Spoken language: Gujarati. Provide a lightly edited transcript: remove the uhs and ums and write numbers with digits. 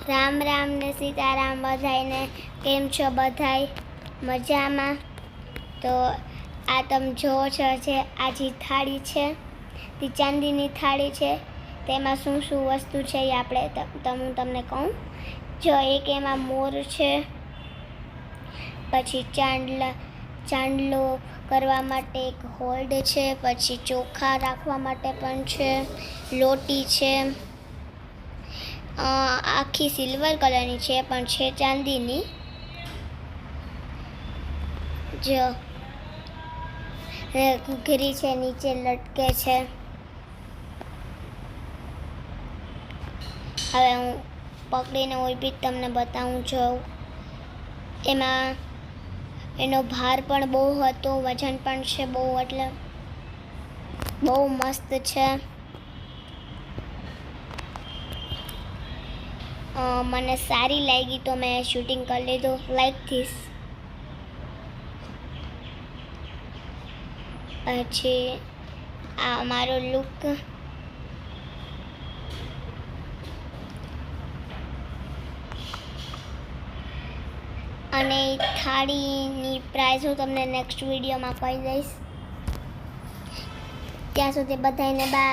રામ રામ ને સીતારામ બધાયને. કેમ છો બધાય? મજામાં? તો આ તમે જોવો છો છે આ જે થાળી છે તે ચાંદીની થાળી છે. તેમાં શું શું વસ્તુ છે એ આપણે હું તમને કહું. જો એક એમાં મોર છે, પછી ચાંદલો કરવા માટે એક હોલ્ડ છે, પછી ચોખા રાખવા માટે પણ છે, લોટી છે, આખી સિલ્વર કલરની છે પણ છે ચાંદીની. જો ઘૂઘરી છે, નીચે લટકે છે. હવે હું પકડીને ઊભી તમને બતાવું છું. એમાં એનો ભાર પણ બહુ હતો, વજન પણ છે બહુ, એટલે બહુ મસ્ત છે. મને સારી લાગી તો મેં શૂટિંગ કરી લીધું લાઈક ધીસ. પછી આ મારો લુક. અને થાળીની પ્રાઇસ હું તમને નેક્સ્ટ વિડીયોમાં કહી દઈશ. ત્યાં સુધી બધાને બાય.